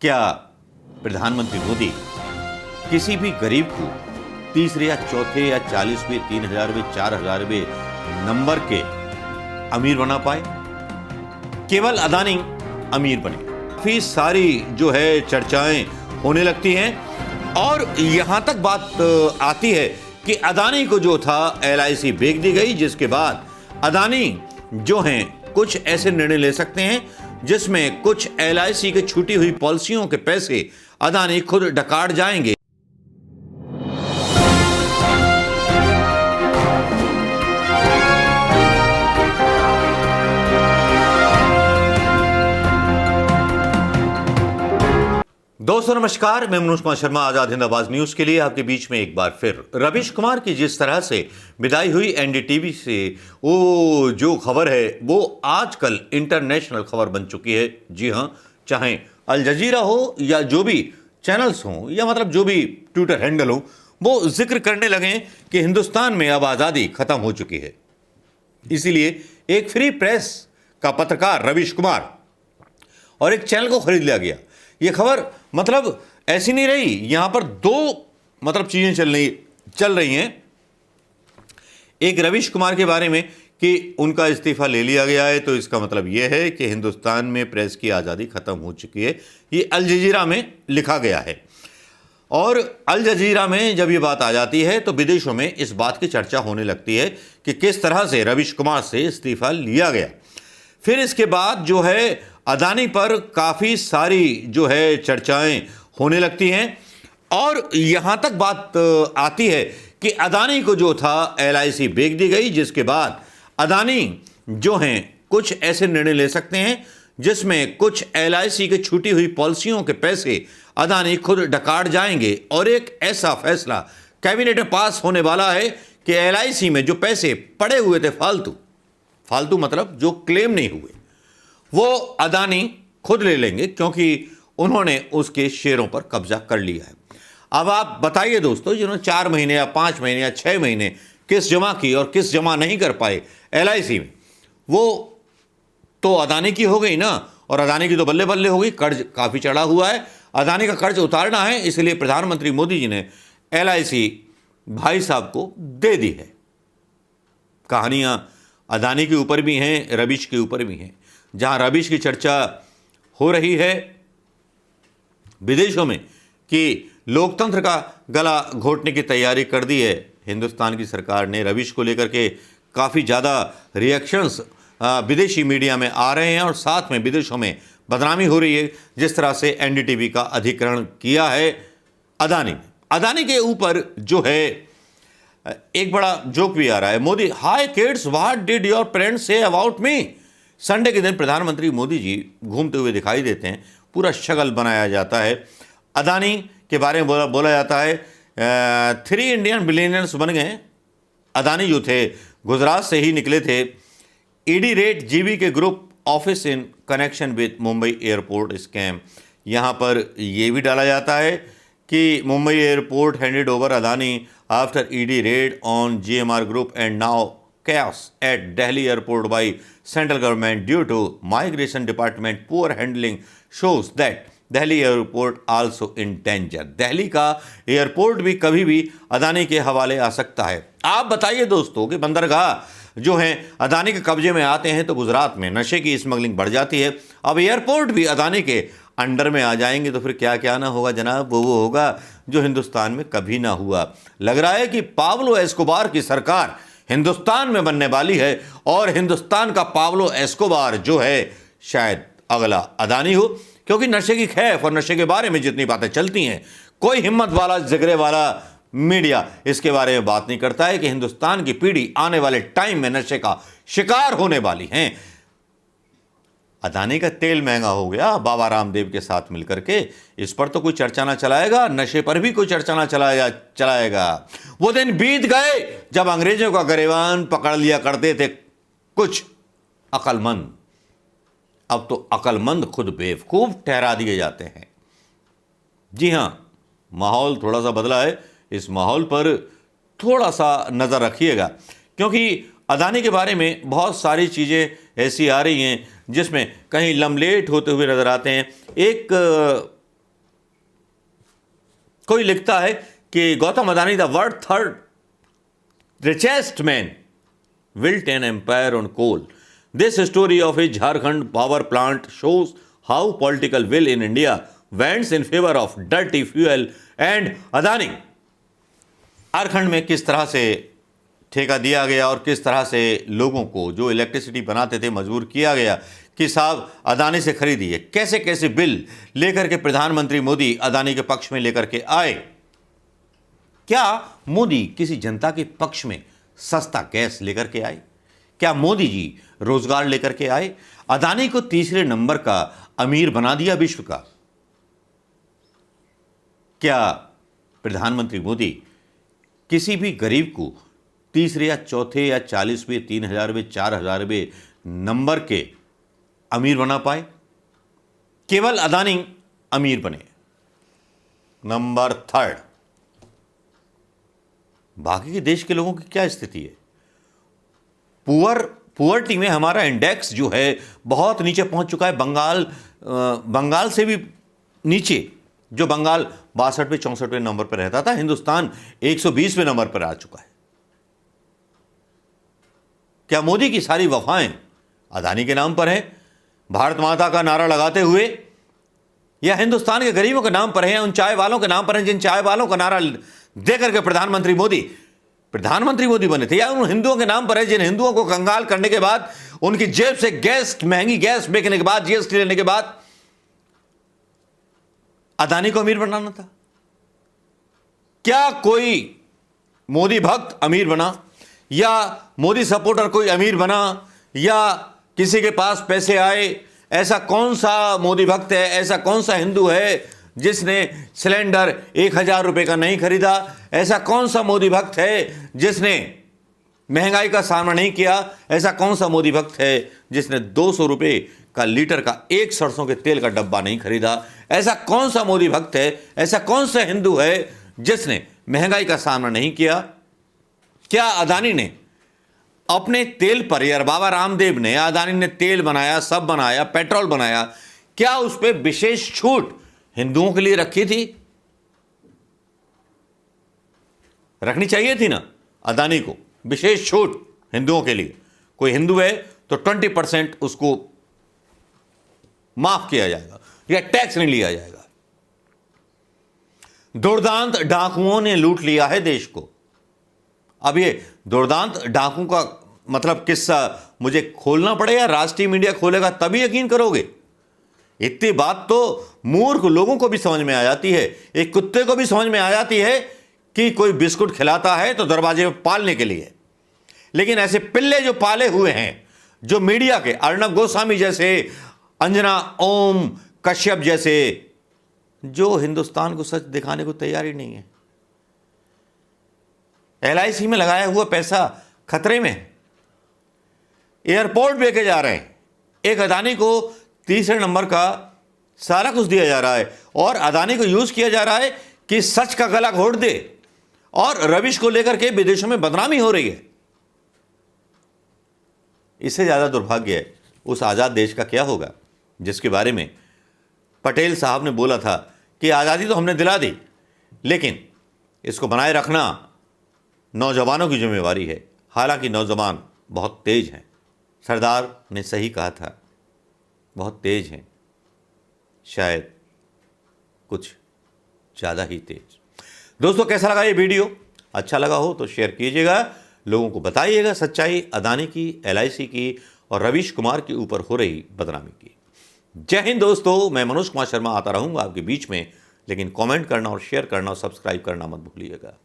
क्या प्रधानमंत्री मोदी किसी भी गरीब को तीसरे या चौथे या 40वें 3000वें 4000वें नंबर के अमीर बना पाए? केवल अदानी अमीर बने। काफी सारी जो है चर्चाएं होने लगती हैं और यहां तक बात आती है कि अदानी को जो था LIC बेच दी गई, जिसके बाद अदानी जो हैं कुछ ऐसे निर्णय ले सकते हैं जिसमें कुछ LIC की छूटी हुई पॉलिसियों के पैसे अदानी खुद डकाट जाएंगे। दोस्तों नमस्कार, मैं मनोज कुमार शर्मा आजाद हिंद आवाज न्यूज के लिए आपके बीच में एक बार फिर। रवीश कुमार की जिस तरह से विदाई हुई NDTV से, वो जो खबर है वो आजकल इंटरनेशनल खबर बन चुकी है। जी हां, चाहे अल जजीरा हो या जो भी चैनल्स हों या मतलब जो भी ट्विटर हैंडल हो, वो जिक्र करने लगे कि हिंदुस्तान में अब आज़ादी खत्म हो चुकी है। इसीलिए एक फ्री प्रेस का पत्रकार रवीश कुमार और एक चैनल को खरीद लिया गया। ये खबर मतलब ऐसी नहीं रही, यहां पर दो चीजें चल रही हैं। एक रवीश कुमार के बारे में कि उनका इस्तीफा ले लिया गया है, तो इसका मतलब यह है कि हिंदुस्तान में प्रेस की आज़ादी खत्म हो चुकी है। ये अल जजीरा में लिखा गया है और अल जजीरा में जब ये बात आ जाती है तो विदेशों में इस बात की चर्चा होने लगती है कि किस तरह से रवीश कुमार से इस्तीफा लिया गया। फिर इसके बाद जो है अदानी पर काफ़ी सारी जो है चर्चाएं होने लगती हैं और यहां तक बात आती है कि अदानी को जो था LIC बेच दी गई, जिसके बाद अदानी जो हैं कुछ ऐसे निर्णय ले सकते हैं जिसमें कुछ LIC की छूटी हुई पॉलिसियों के पैसे अदानी खुद डकाट जाएंगे और एक ऐसा फैसला कैबिनेट में पास होने वाला है कि LIC में जो पैसे पड़े हुए थे फालतू मतलब जो क्लेम नहीं हुए, वो अदानी खुद ले लेंगे क्योंकि उन्होंने उसके शेयरों पर कब्जा कर लिया है। अब आप बताइए दोस्तों, जिन्होंने 4 महीने या 5 महीने या 6 महीने किस जमा की और किस जमा नहीं कर पाए LIC में, वो तो अदानी की हो गई ना। और अदानी की तो बल्ले बल्ले हो गई, कर्ज काफ़ी चढ़ा हुआ है, अदानी का कर्ज उतारना है, इसलिए प्रधानमंत्री मोदी जी ने LIC भाई साहब को दे दी है। कहानियां अदानी के ऊपर भी हैं, रवीश के ऊपर भी हैं। जहां रवीश की चर्चा हो रही है विदेशों में कि लोकतंत्र का गला घोटने की तैयारी कर दी है हिंदुस्तान की सरकार ने, रवीश को लेकर के काफ़ी ज़्यादा रिएक्शंस विदेशी मीडिया में आ रहे हैं और साथ में विदेशों में बदनामी हो रही है जिस तरह से NDTV का अधिग्रहण किया है अदानी के ऊपर जो है एक बड़ा जोक भी आ रहा है। मोदी, हाय kids, what did your parents say about me? Sunday के दिन प्रधानमंत्री मोदी जी घूमते हुए दिखाई देते हैं, पूरा शगल बनाया जाता है। अदानी के बारे में बोला जाता है 3 इंडियन बिलियनर्स बन गए। अदानी जो थे गुजरात से ही निकले थे। ED रेट GB के group office in connection with Mumbai airport scam. यहाँ पर यह भी डाला जाता है कि Mumbai airport handed over Adani after ED red on GMR group and now chaos at Delhi airport by central government due to migration department poor handling shows that Delhi airport also in danger। Delhi का airport भी कभी भी अदानी के हवाले आ सकता है। आप बताइए दोस्तों कि बंदरगाह जो हैं अदानी के कब्जे में आते हैं तो गुजरात में नशे की स्मगलिंग बढ़ जाती है। अब एयरपोर्ट भी अदानी के अंडर में आ जाएंगे तो फिर क्या क्या ना होगा जनाब, वो होगा जो हिंदुस्तान में कभी ना हुआ। लग रहा है कि पाब्लो एस्कोबार की सरकार हिंदुस्तान में बनने वाली है और हिंदुस्तान का पाब्लो एस्कोबार जो है शायद अगला अदानी हो, क्योंकि नशे की खैफ और नशे के बारे में जितनी बातें चलती हैं, कोई हिम्मत वाला जिगरे वाला मीडिया इसके बारे में बात नहीं करता है कि हिंदुस्तान की पीढ़ी आने वाले टाइम में नशे का शिकार होने वाली है। अदानी का तेल महंगा हो गया बाबा रामदेव के साथ मिलकर के, इस पर तो कोई चर्चा ना चलाएगा, नशे पर भी कोई चर्चा ना चलाएगा। वो दिन बीत गए जब अंग्रेजों का गिरबान पकड़ लिया करते थे कुछ अकलमंद। अब तो अकलमंद खुद बेवकूफ ठहरा दिए जाते हैं। जी हां, माहौल थोड़ा सा बदला है, इस माहौल पर थोड़ा सा नजर रखिएगा क्योंकि अदानी के बारे में बहुत सारी चीज़ें ऐसी आ रही हैं जिसमें कहीं लमलेट होते हुए नज़र आते हैं। एक कोई लिखता है कि Gautam Adani the world third richest man built an empire on coal. This story of a Jharkhand power plant shows how political will in India went in favor of dirty fuel and Adani. Jharkhand में किस तरह से ठेका दिया गया और किस तरह से लोगों को जो इलेक्ट्रिसिटी बनाते थे मजबूर किया गया कि साहब अदानी से खरीदिए। कैसे कैसे बिल लेकर के प्रधानमंत्री मोदी अदानी के पक्ष में लेकर के आए। क्या मोदी किसी जनता के पक्ष में सस्ता गैस लेकर के आए? क्या मोदी जी रोजगार लेकर के आए? अदानी को तीसरे नंबर का अमीर बना दिया विश्व का। क्या प्रधानमंत्री मोदी किसी भी गरीब को तीसरे या चौथे या 40वें 3000वें 4000वें नंबर के अमीर बना पाए? केवल अदानी अमीर बने, नंबर थर्ड। बाकी के देश के लोगों की क्या स्थिति है? पुअर्टी में हमारा इंडेक्स जो है बहुत नीचे पहुंच चुका है। बंगाल से भी नीचे। जो बंगाल 62वें 64वें नंबर पर रहता था, हिंदुस्तान 120वें नंबर पर आ चुका है। क्या मोदी की सारी वफाएं अदानी के नाम पर है, भारत माता का नारा लगाते हुए, या हिंदुस्तान के गरीबों के नाम पर है, उन चाय वालों के नाम पर है जिन चाय वालों का नारा देकर के प्रधानमंत्री मोदी बने थे, या उन हिंदुओं के नाम पर है जिन हिंदुओं को कंगाल करने के बाद, उनकी जेब से गैस, महंगी गैस बेचने के बाद, जीएसटी लेने के बाद अदानी को अमीर बनाना था? क्या कोई मोदी भक्त अमीर बना, या मोदी सपोर्टर कोई अमीर बना, या किसी के पास पैसे आए? ऐसा कौन सा मोदी भक्त है, ऐसा कौन सा हिंदू है जिसने सिलेंडर 1000 रुपए का नहीं खरीदा? ऐसा कौन सा मोदी भक्त है जिसने महंगाई का सामना नहीं किया? ऐसा कौन सा मोदी भक्त है जिसने 200 रुपए का लीटर का एक सरसों के तेल का डब्बा नहीं खरीदा? ऐसा कौन सा मोदी भक्त है, ऐसा कौन सा हिंदू है जिसने महंगाई का सामना नहीं किया? क्या अदानी ने अपने तेल पर, यार बाबा रामदेव ने, अदानी ने तेल बनाया, सब बनाया, पेट्रोल बनाया, क्या उस पर विशेष छूट हिंदुओं के लिए रखी थी? रखनी चाहिए थी ना अदानी को विशेष छूट हिंदुओं के लिए। कोई हिंदू है तो 20% उसको माफ किया जाएगा या टैक्स नहीं लिया जाएगा। दुर्दांत डाकुओं ने लूट लिया है देश को। अब ये दुर्दांत डाकू का मतलब किस्सा मुझे खोलना पड़ेगा, राष्ट्रीय मीडिया खोलेगा तभी यकीन करोगे। इतनी बात तो मूर्ख लोगों को भी समझ में आ जाती है, एक कुत्ते को भी समझ में आ जाती है कि कोई बिस्कुट खिलाता है तो दरवाजे में पालने के लिए। लेकिन ऐसे पिल्ले जो पाले हुए हैं, जो मीडिया के अर्णब गोस्वामी जैसे, अंजना ओम कश्यप जैसे, जो हिंदुस्तान को सच दिखाने को तैयार ही नहीं है। LIC में लगाया हुआ पैसा खतरे में। एयरपोर्ट लेके जा रहे हैं, एक अदानी को तीसरे नंबर का सारा कुछ दिया जा रहा है और अदानी को यूज किया जा रहा है कि सच का गला घोट दे, और रविश को लेकर के विदेशों में बदनामी हो रही है। इससे ज्यादा दुर्भाग्य है उस आजाद देश का क्या होगा जिसके बारे में पटेल साहब ने बोला था कि आजादी तो हमने दिला दी, लेकिन इसको बनाए रखना नौजवानों की जिम्मेवारी है। हालांकि नौजवान बहुत तेज हैं, सरदार ने सही कहा था, बहुत तेज हैं, शायद कुछ ज़्यादा ही तेज। दोस्तों कैसा लगा ये वीडियो? अच्छा लगा हो तो शेयर कीजिएगा, लोगों को बताइएगा सच्चाई अदानी की, LIC की और रवीश कुमार के ऊपर हो रही बदनामी की। जय हिंद दोस्तों, मैं मनोज कुमार शर्मा आता रहूँगा आपके बीच में, लेकिन कमेंट करना और शेयर करना और सब्सक्राइब करना मत भूलिएगा।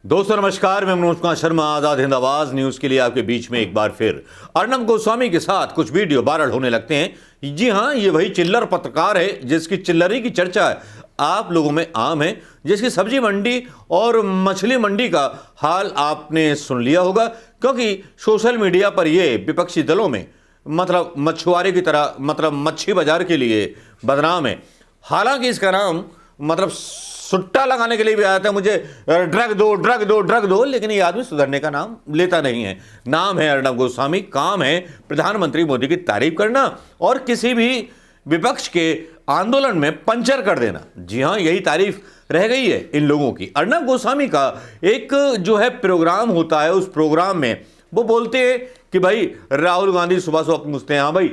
दोस्तों नमस्कार, मैं मनोज कुमार शर्मा आजाद हिंद आवाज न्यूज के लिए आपके बीच में एक बार फिर। अर्णब गोस्वामी के साथ कुछ वीडियो वायरल होने लगते हैं। जी हां, ये वही चिल्लर पत्रकार है जिसकी चिल्लरी की चर्चा आप लोगों में आम है, जिसकी सब्जी मंडी और मछली मंडी का हाल आपने सुन लिया होगा, क्योंकि सोशल मीडिया पर ये विपक्षी दलों में मतलब मछुआरे की तरह, मतलब मच्छी बाजार के लिए बदनाम है। हालांकि इसका नाम मतलब सुट्टा लगाने के लिए भी आया था, मुझे ड्रग दो ड्रग दो ड्रग दो, लेकिन ये आदमी सुधरने का नाम लेता नहीं है। नाम है अर्णब गोस्वामी, काम है प्रधानमंत्री मोदी की तारीफ करना और किसी भी विपक्ष के आंदोलन में पंचर कर देना। जी हाँ, यही तारीफ रह गई है इन लोगों की। अर्णब गोस्वामी का एक जो है प्रोग्राम होता है, उस प्रोग्राम में वो बोलते हैं कि भाई राहुल गांधी सुबह सुबह पूछते हैं, हाँ भाई